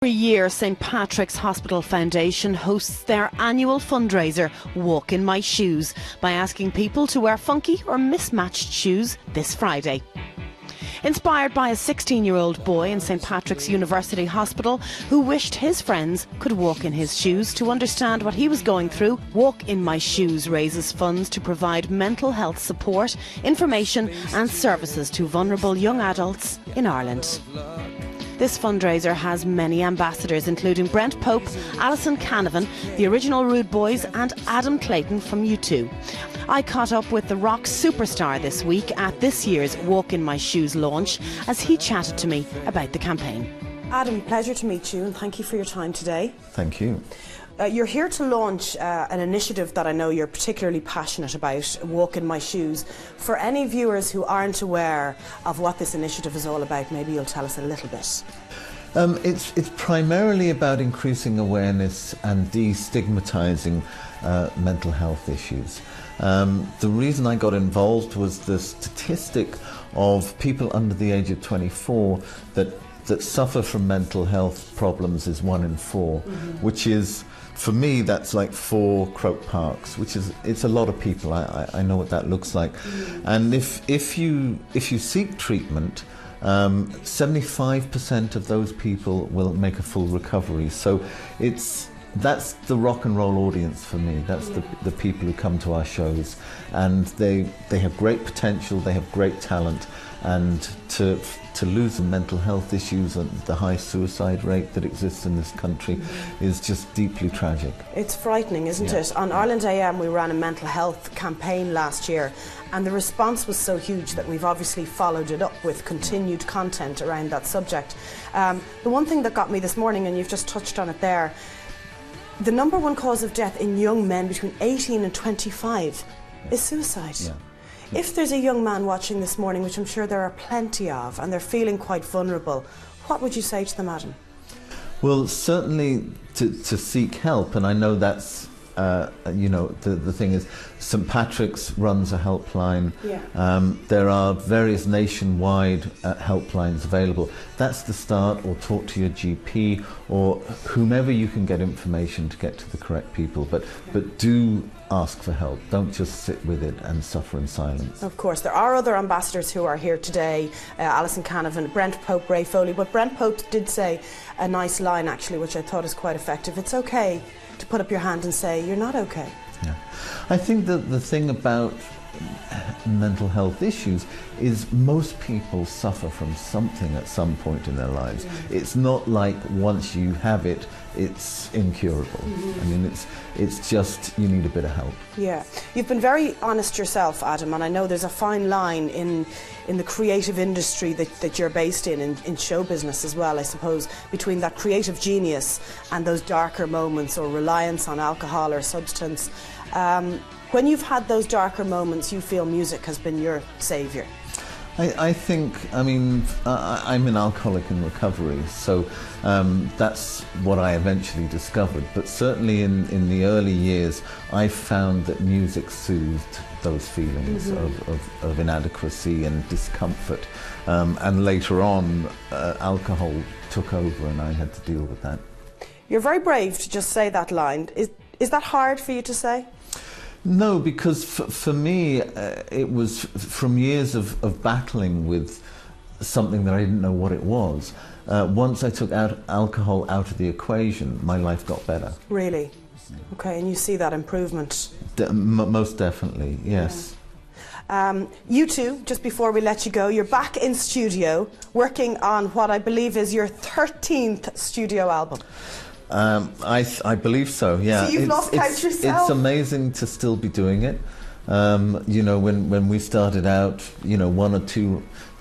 Every year, St Patrick's Hospital Foundation hosts their annual fundraiser, Walk in My Shoes, by asking people to wear funky or mismatched shoes this Friday. Inspired by a 16-year-old boy in St Patrick's University Hospital who wished his friends could walk in his shoes to understand what he was going through, Walk in My Shoes raises funds to provide mental health support, information and services to vulnerable young adults in Ireland. This fundraiser has many ambassadors, including Brent Pope, Alison Canavan, the original Rude Boys and Adam Clayton from U2. I caught up with the rock superstar this week at this year's Walk in My Shoes launch as he chatted to me about the campaign. Adam, pleasure to meet you and thank you for your time today. Thank you. You're here to launch an initiative that I know you're particularly passionate about, Walk in My Shoes. For any viewers who aren't aware of what this initiative is all about, maybe you'll tell us a little bit. It's primarily about increasing awareness and destigmatising mental health issues. The reason I got involved was the statistic of people under the age of 24 that suffer from mental health problems is 1 in 4, which is, for me, that's like 4 Croke Parks, which is, it's a lot of people. I know what that looks like. And if you seek treatment, 75% of those people will make a full recovery. So that's the rock and roll audience for me. That's the people who come to our shows, and they have great potential, they have great talent, and to lose the mental health issues and the high suicide rate that exists in this country is just deeply tragic. It's frightening, isn't it? On Ireland AM we ran a mental health campaign last year and the response was so huge that we've obviously followed it up with continued content around that subject. The one thing that got me this morning, and you've just touched on it there, the #1 cause of death in young men between 18 and 25 is suicide. Yeah. If there's a young man watching this morning, which I'm sure there are plenty of, and they're feeling quite vulnerable, what would you say to them, Adam? Well, certainly to seek help, and I know that's, the thing is, St Patrick's runs a helpline. Yeah. There are various nationwide helplines available. That's the start, or talk to your GP, or whomever you can get information to get to the correct people. But do ask for help. Don't just sit with it and suffer in silence. Of course, there are other ambassadors who are here today, Alison Canavan, Brent Pope, Ray Foley, but Brent Pope did say a nice line actually, which I thought is quite effective. It's okay to put up your hand and say you're not okay. Yeah. I think that the thing about mental health issues is most people suffer from something at some point in their lives. It's not like once you have it, it's incurable. I mean, it's just you need a bit of help. Yeah. You've been very honest yourself, Adam, and I know there's a fine line in the creative industry that you're based in show business as well, I suppose, between that creative genius and those darker moments or reliance on alcohol or substance. When you've had those darker moments, you feel music has been your saviour. I think, I mean, I'm an alcoholic in recovery, so that's what I eventually discovered. But certainly in the early years, I found that music soothed those feelings of inadequacy and discomfort. And later on, alcohol took over and I had to deal with that. You're very brave to just say that line. Is that hard for you to say? No, because for me, it was from years of battling with something that I didn't know what it was. Once I took alcohol out of the equation, my life got better. Really? Okay, and you see that improvement? Most definitely, yes. Yeah. You two, just before we let you go, you're back in studio working on what I believe is your 13th studio album. I believe so, yeah. So you've lost count yourself? It's amazing to still be doing it. You know, when we started out, 1 or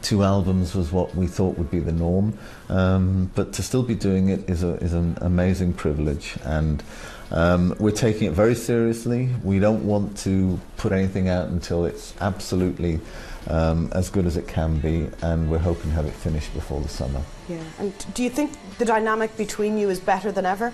2 albums was what we thought would be the norm. But to still be doing it is an amazing privilege, and we're taking it very seriously. We don't want to put anything out until it's absolutely as good as it can be, and we're hoping to have it finished before the summer. Yeah. And do you think the dynamic between you is better than ever?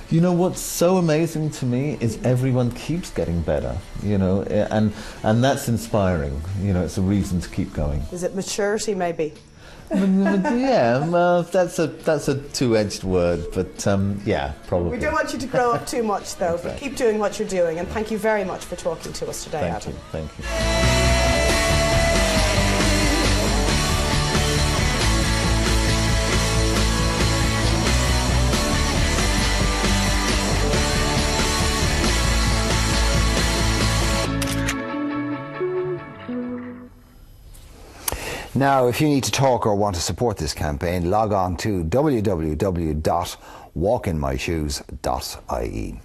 You know, what's so amazing to me is everyone keeps getting better, and that's inspiring. It's a reason to keep going. Is it maturity, maybe? Yeah, well, that's a two-edged word, but yeah, probably. We don't want you to grow up too much, though, but keep doing what you're doing, and thank you very much for talking to us today, Adam. Thank you. Now, if you need to talk or want to support this campaign, log on to www.walkinmyshoes.ie.